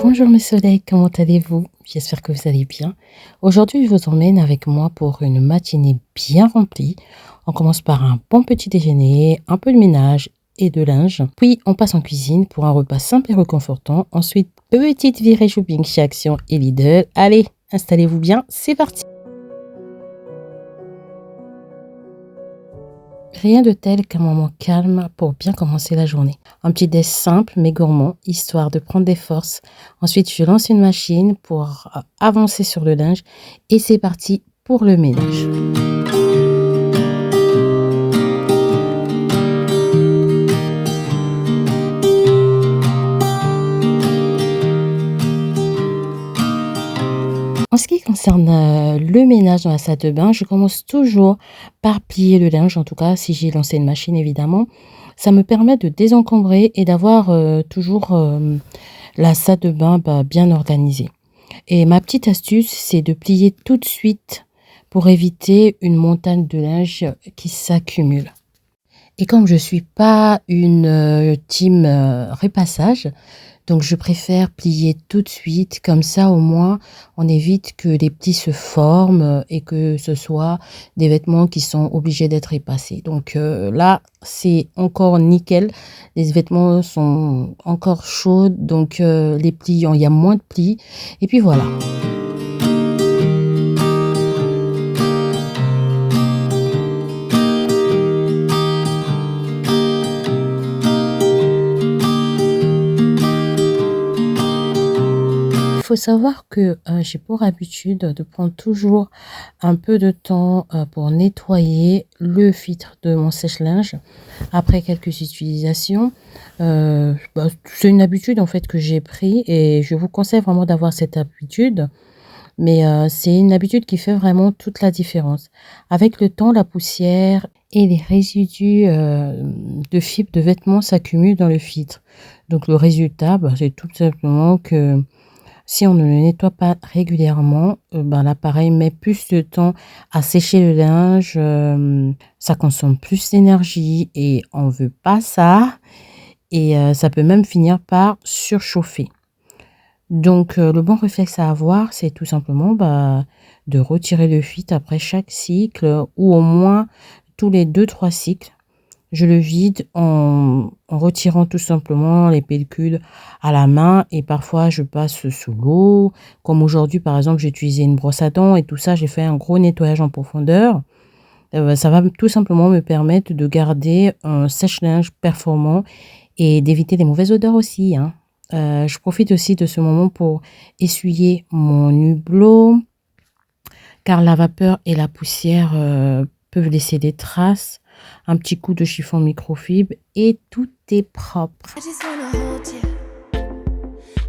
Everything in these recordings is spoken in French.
Bonjour mes soleils, comment allez-vous? J'espère que vous allez bien. Aujourd'hui, je vous emmène avec moi pour une matinée bien remplie. On commence par un bon petit déjeuner, un peu de ménage et de linge. Puis, on passe en cuisine pour un repas simple et réconfortant. Ensuite, petite virée shopping chez Action et Lidl. Allez, installez-vous bien, c'est parti! Rien de tel qu'un moment calme pour bien commencer la journée. Un petit déj simple mais gourmand, histoire de prendre des forces. Ensuite, je lance une machine pour avancer sur le linge et c'est parti pour le ménage. En ce qui concerne le ménage dans la salle de bain, je commence toujours par plier le linge, en tout cas si j'ai lancé une machine évidemment. Ça me permet de désencombrer et d'avoir toujours la salle de bain bien organisée. Et ma petite astuce, c'est de plier tout de suite pour éviter une montagne de linge qui s'accumule. Et comme je suis pas une team repassage, donc je préfère plier tout de suite, comme ça au moins on évite que les plis se forment et que ce soit des vêtements qui sont obligés d'être repassés. Donc là, c'est encore nickel, les vêtements sont encore chauds, donc les plis, il y a moins de plis et puis voilà. Il faut savoir que, j'ai pour habitude de prendre toujours un peu de temps, pour nettoyer le filtre de mon sèche-linge après quelques utilisations. C'est une habitude en fait que j'ai pris et je vous conseille vraiment d'avoir cette habitude. Mais, c'est une habitude qui fait vraiment toute la différence. Avec le temps, la poussière et les résidus, de fibres de vêtements s'accumulent dans le filtre. Donc le résultat, c'est tout simplement que si on ne le nettoie pas régulièrement, l'appareil met plus de temps à sécher le linge, ça consomme plus d'énergie et on veut pas ça et ça peut même finir par surchauffer. Donc le bon réflexe à avoir, c'est tout simplement, de retirer le filtre après chaque cycle ou au moins tous les 2-3 cycles. Je le vide en retirant tout simplement les pellicules à la main et parfois je passe sous l'eau. Comme aujourd'hui, par exemple, j'ai utilisé une brosse à dents et tout ça, j'ai fait un gros nettoyage en profondeur. Ça va tout simplement me permettre de garder un sèche-linge performant et d'éviter les mauvaises odeurs aussi, hein. Je profite aussi de ce moment pour essuyer mon hublot, car la vapeur et la poussière, peuvent laisser des traces. Un petit coup de chiffon microfibre et tout est propre. I just wanna hold you.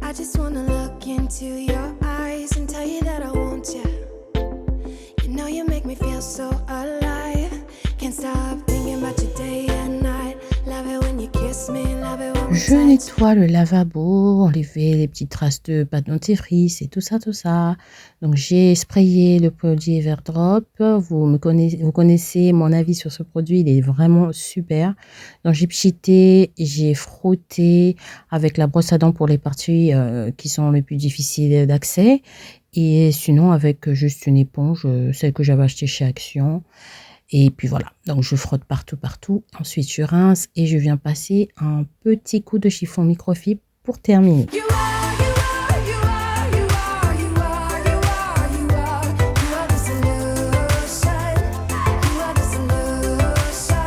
I just wanna look into your eyes and tell you that I want you. You know you make me feel so alive. Can't stop thinking about you day and night. Love it when you kiss me, love it when we Je nettoie le lavabo, enlever les petites traces de pâte dentifrice et tout ça, tout ça. Donc j'ai sprayé le produit Everdrop. Vous connaissez mon avis sur ce produit, il est vraiment super. Donc j'ai pchité, j'ai frotté avec la brosse à dents pour les parties, qui sont les plus difficiles d'accès et sinon avec juste une éponge, celle que j'avais achetée chez Action. Et puis voilà, donc je frotte partout, partout. Ensuite, je rince et je viens passer un petit coup de chiffon microfibre pour terminer. You are, you are, you are, you are, you are, you are, you are, you are the solution. You are the solution.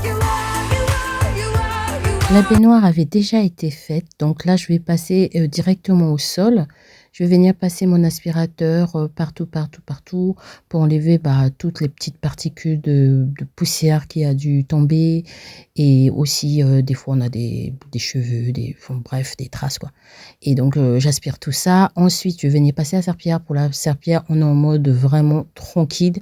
You are, you are, you are, you are. La baignoire avait déjà été faite, donc là, je vais passer directement au sol. Je vais venir passer mon aspirateur partout, partout, partout pour enlever toutes les petites particules de poussière qui a dû tomber et aussi des fois on a des cheveux, bref, des traces quoi. Et donc j'aspire tout ça. Ensuite, je vais venir passer la serpillière. Pour la serpillière, on est en mode vraiment tranquille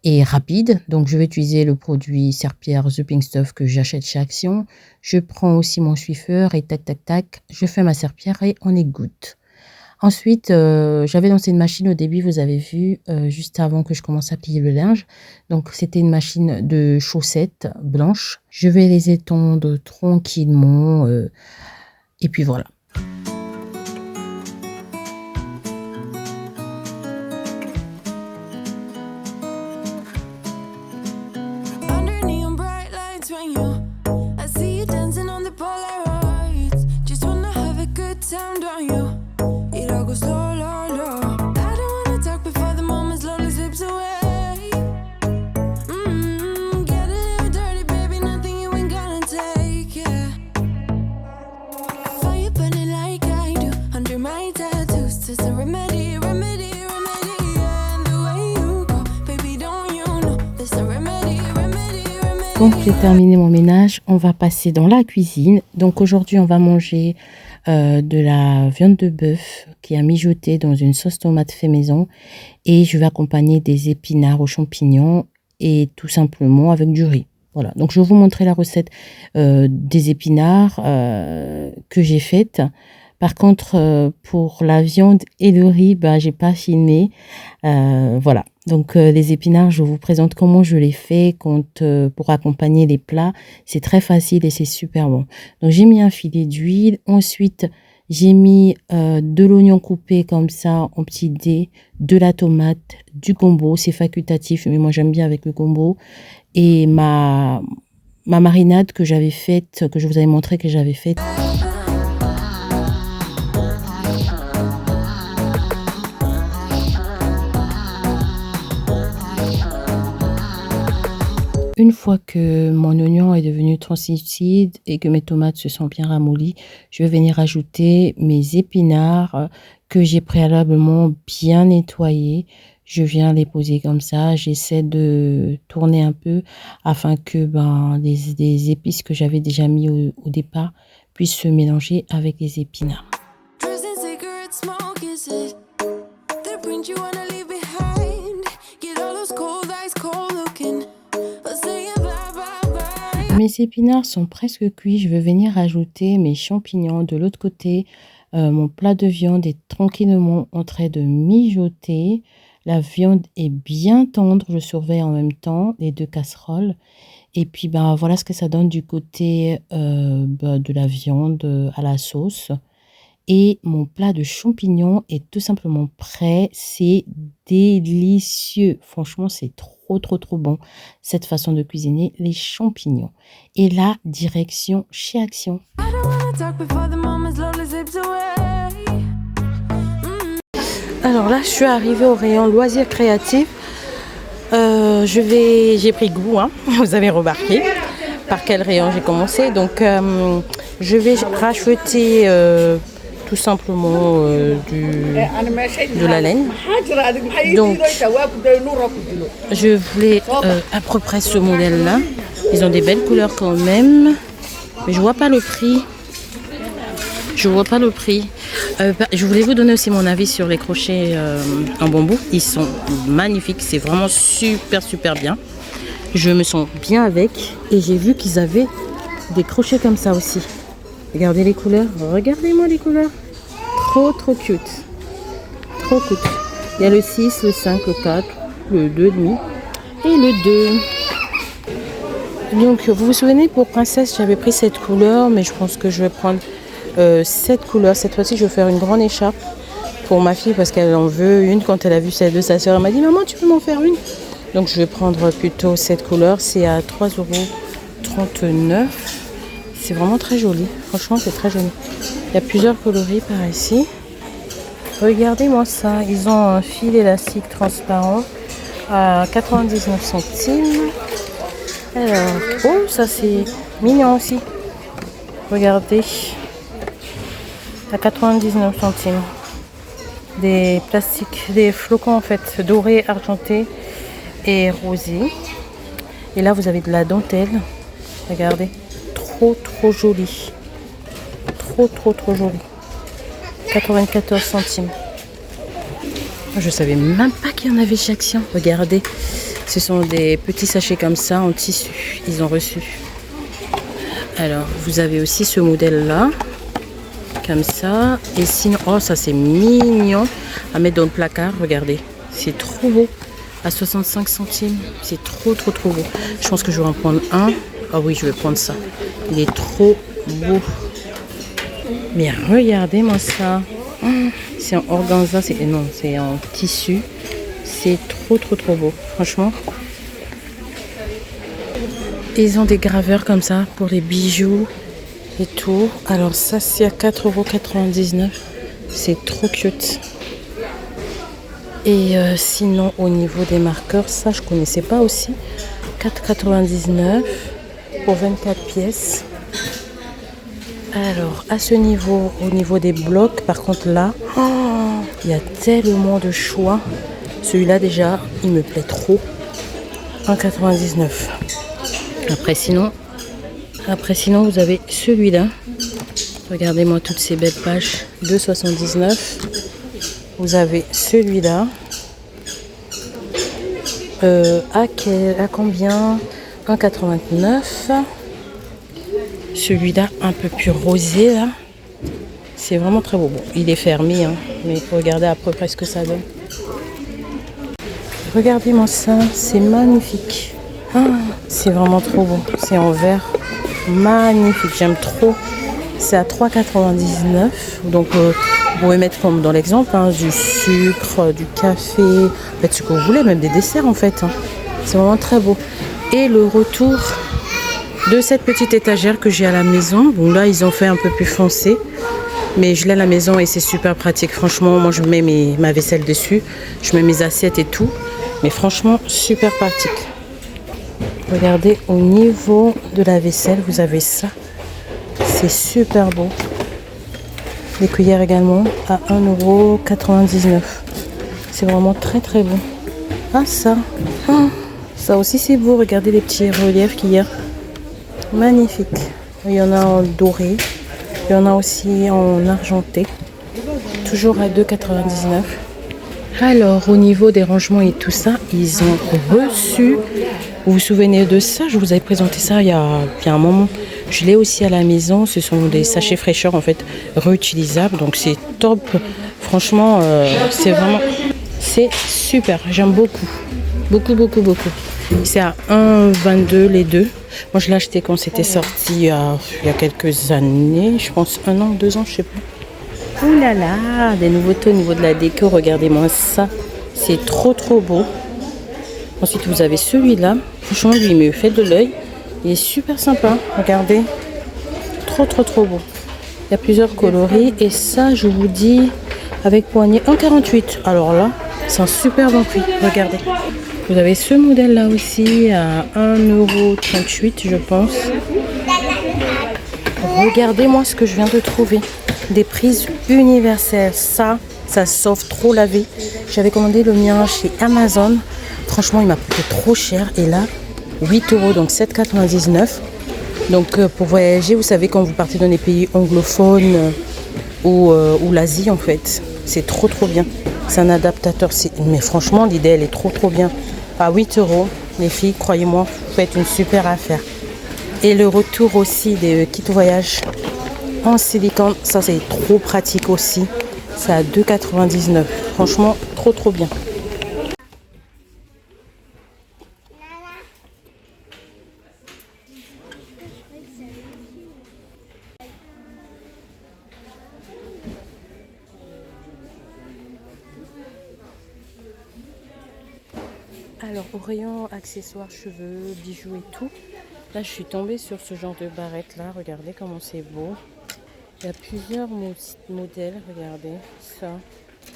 et rapide. Donc je vais utiliser le produit serpillière The Pink Stuff que j'achète chez Action. Je prends aussi mon Swiffer et tac, tac, tac, je fais ma serpillière et on est good. Ensuite, j'avais lancé une machine au début, vous avez vu, juste avant que je commence à plier le linge. Donc c'était une machine de chaussettes blanches. Je vais les étendre tranquillement, et puis voilà. Donc j'ai terminé mon ménage, on va passer dans la cuisine. Donc aujourd'hui on va manger de la viande de bœuf qui a mijoté dans une sauce tomate fait maison et je vais accompagner des épinards aux champignons et tout simplement avec du riz. Voilà, donc je vais vous montrer la recette des épinards que j'ai faite. Par contre, pour la viande et le riz, bah, j'ai pas filmé. Voilà. Donc, les épinards, je vous présente comment je les fais pour accompagner les plats. C'est très facile et c'est super bon. Donc, j'ai mis un filet d'huile. Ensuite, j'ai mis de l'oignon coupé comme ça en petits dés, de la tomate, du gombo. C'est facultatif, mais moi, j'aime bien avec le gombo. Et ma marinade que j'avais faite, que je vous avais montré que j'avais faite. Une fois que mon oignon est devenu translucide et que mes tomates se sont bien ramollies, je vais venir ajouter mes épinards que j'ai préalablement bien nettoyés. Je viens les poser comme ça. J'essaie de tourner un peu afin que les épices que j'avais déjà mis au départ puissent se mélanger avec les épinards. Mes épinards sont presque cuits. Je vais venir ajouter mes champignons de l'autre côté. Mon plat de viande est tranquillement en train de mijoter. La viande est bien tendre. Je surveille en même temps les deux casseroles. Et puis, voilà ce que ça donne du côté de la viande à la sauce. Et mon plat de champignons est tout simplement prêt. C'est délicieux. Franchement, c'est trop bon cette façon de cuisiner les champignons. Et là, direction chez Action. Alors là, je suis arrivée au rayon loisirs créatifs. J'ai pris goût, hein, vous avez remarqué par quel rayon j'ai commencé. Donc, je vais racheter tout simplement de la laine. Donc, je voulais à peu près ce modèle-là. Ils ont des belles couleurs quand même, mais je vois pas le prix. Je voulais vous donner aussi mon avis sur les crochets en bambou. Ils sont magnifiques, c'est vraiment super bien. Je me sens bien avec et j'ai vu qu'ils avaient des crochets comme ça aussi. Regardez les couleurs, regardez-moi les couleurs. Trop cute. Trop cute. Il y a le 6, le 5, le 4, le 2,5 et le 2. Donc vous vous souvenez, pour princesse, j'avais pris cette couleur, mais je pense que je vais prendre cette couleur. Cette fois-ci, je vais faire une grande écharpe pour ma fille parce qu'elle en veut une. Quand elle a vu celle de sa soeur, elle m'a dit « Maman, tu peux m'en faire une ?» Donc je vais prendre plutôt cette couleur. C'est à 3,39 €. C'est vraiment très joli. Franchement, c'est très joli. Il y a plusieurs coloris par ici. Regardez-moi ça. Ils ont un fil élastique transparent à 99 centimes. Alors, oh, ça c'est mignon aussi. Regardez. À 99 centimes. Des plastiques, des flocons en fait, dorés, argentés et rosés. Et là, vous avez de la dentelle. Regardez. Trop joli. Trop joli. 94 centimes. Je savais même pas qu'il y en avait chez Action. Regardez. Ce sont des petits sachets comme ça en tissu. Ils ont reçu. Alors, vous avez aussi ce modèle-là. Comme ça. Et sinon, oh, ça c'est mignon. À mettre dans le placard. Regardez. C'est trop beau. À 65 centimes. C'est trop beau. Je pense que je vais en prendre un. Ah oui, je vais prendre ça. Il est trop beau. Mais regardez-moi ça. C'est en organza. Non, c'est en tissu. C'est trop beau. Franchement. Ils ont des graveurs comme ça pour les bijoux et tout. Alors ça, c'est à 4,99 €. C'est trop cute. Et sinon, au niveau des marqueurs, ça, je connaissais pas aussi. 4,99 € pour 24 pièces. Alors, à ce niveau, au niveau des blocs, par contre là, il y a tellement de choix. Celui-là déjà, il me plaît trop. 1,99 €. Après sinon vous avez celui-là. Regardez-moi toutes ces belles pages. 2,79. Vous avez celui-là. À combien? 1,89. Celui-là un peu plus rosé là. C'est vraiment très beau. Bon, il est fermé, hein, mais regardez à peu près ce que ça donne. Regardez-moi ça, c'est magnifique. Ah, c'est vraiment trop beau. C'est en verre. Magnifique, j'aime trop. C'est à 3,99. Donc vous pouvez mettre comme dans l'exemple, hein, du sucre, du café, faites ce que vous voulez, même des desserts en fait. Hein. C'est vraiment très beau. Et le retour de cette petite étagère que j'ai à la maison. Bon là ils ont fait un peu plus foncé. Mais je l'ai à la maison et c'est super pratique. Franchement, moi je mets ma vaisselle dessus. Je mets mes assiettes et tout. Mais franchement, super pratique. Regardez, au niveau de la vaisselle, vous avez ça. C'est super beau. Les cuillères également à 1,99 €. C'est vraiment très très beau. Ah ça. Ah, ça aussi c'est beau. Regardez les petits reliefs qu'il y a. Magnifique. Il y en a en doré. Il y en a aussi en argenté. Toujours à 2,99 €. Alors, au niveau des rangements et tout ça, ils ont reçu. Vous vous souvenez de ça? Je vous avais présenté ça il y a un moment. Je l'ai aussi à la maison. Ce sont des sachets fraîcheur en fait réutilisables. Donc c'est top. Franchement, c'est super. J'aime beaucoup. Beaucoup, beaucoup, beaucoup. C'est à 1,22 € les deux. Moi je l'ai acheté quand c'était sorti il y a quelques années. Je pense 1 an, 2 ans, je sais plus. Ouh là là, des nouveautés au niveau de la déco. Regardez-moi ça. C'est trop trop beau. Ensuite vous avez celui-là. Franchement lui il me fait de l'œil. Il est super sympa. Regardez. Trop trop trop beau. Il y a plusieurs coloris. Et ça je vous dis avec poignée 1,48 €. Alors là c'est un super bon prix. Regardez. Vous avez ce modèle là aussi à 1,38 € je pense. Regardez-moi ce que je viens de trouver. Des prises universelles. Ça sauve trop la vie. J'avais commandé le mien chez Amazon. Franchement il m'a coûté trop cher. Et là 8 €, donc 7,99 €. Donc pour voyager, vous savez quand vous partez dans les pays anglophones ou l'Asie en fait. C'est trop trop bien. C'est un adaptateur. Mais franchement l'idée elle est trop trop bien. À 8 €, les filles, croyez-moi, vous faites une super affaire. Et le retour aussi des kits voyage en silicone, ça c'est trop pratique aussi. C'est à 2,99 €. Franchement, trop trop bien. Alors au rayon accessoires, cheveux, bijoux et tout, là je suis tombée sur ce genre de barrette là, regardez comment c'est beau. Il y a plusieurs modèles, regardez ça,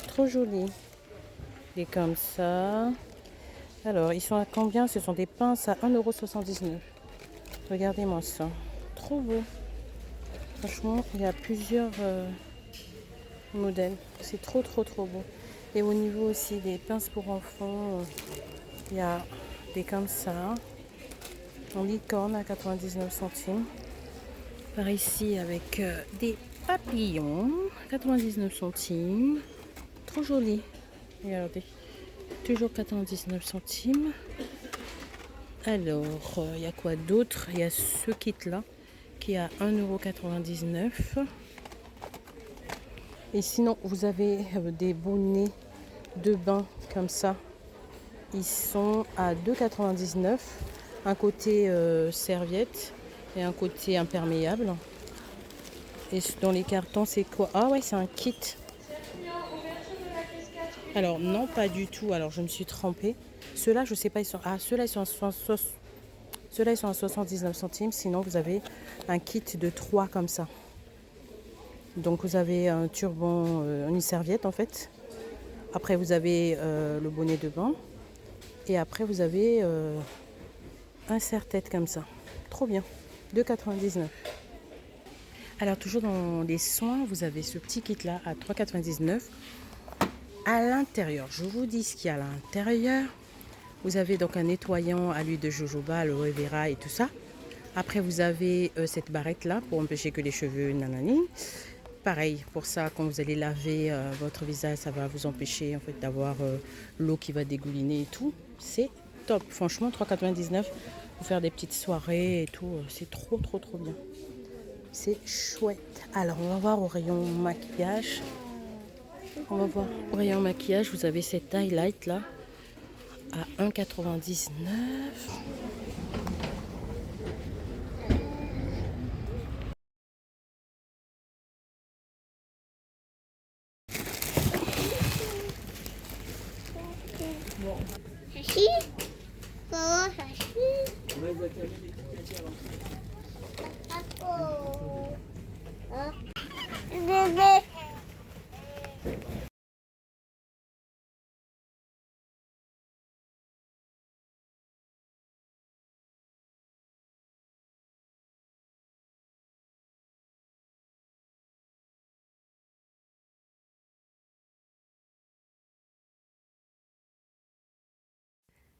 trop joli. Et comme ça. Alors ils sont à combien? Ce sont des pinces à 1,79 €. Regardez-moi ça, trop beau. Franchement il y a plusieurs modèles, c'est trop trop trop beau. Et au niveau aussi des pinces pour enfants, il y a des comme ça, en licorne à 99 centimes. Par ici avec des papillons, 99 centimes. Trop joli. Regardez, toujours 99 centimes. Alors, il y a quoi d'autre? Il y a ce kit-là qui est à 1,99 €. Et sinon, vous avez des bonnets de bain comme ça. Ils sont à 2,99 €. Un côté serviette et un côté imperméable. Et dans les cartons, c'est quoi? Ah ouais, c'est un kit. Alors non, pas du tout. Alors je me suis trompée. Ceux-là, je sais pas, ils sont. Ah, ceux-là, ils sont à 79 centimes. Sinon, vous avez un kit de 3 comme ça. Donc vous avez un turban, une serviette en fait. Après, vous avez le bonnet de bain. Et après, vous avez un serre-tête comme ça. Trop bien. 2,99 €. Alors, toujours dans les soins, vous avez ce petit kit-là à 3,99 €. À l'intérieur, je vous dis ce qu'il y a à l'intérieur. Vous avez donc un nettoyant à l'huile de jojoba, aloe vera et tout ça. Après, vous avez cette barrette-là pour empêcher que les cheveux nanani. Pareil, pour ça, quand vous allez laver votre visage, ça va vous empêcher en fait d'avoir l'eau qui va dégouliner et tout. C'est top. Franchement, 3,99 pour faire des petites soirées et tout. C'est trop, trop, trop bien. C'est chouette. Alors, on va voir au rayon maquillage. On va voir au rayon maquillage, vous avez cette highlight là à 1,99.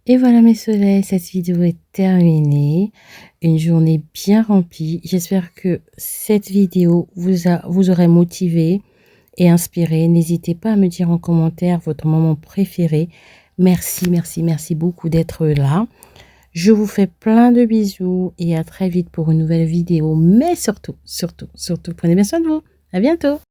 Et voilà mes soleils, cette vidéo est terminée. Une journée bien remplie. J'espère que cette vidéo vous aurait motivé et inspiré. N'hésitez pas à me dire en commentaire votre moment préféré. Merci, merci, merci beaucoup d'être là. Je vous fais plein de bisous et à très vite pour une nouvelle vidéo. Mais surtout, surtout, surtout, prenez bien soin de vous. À bientôt.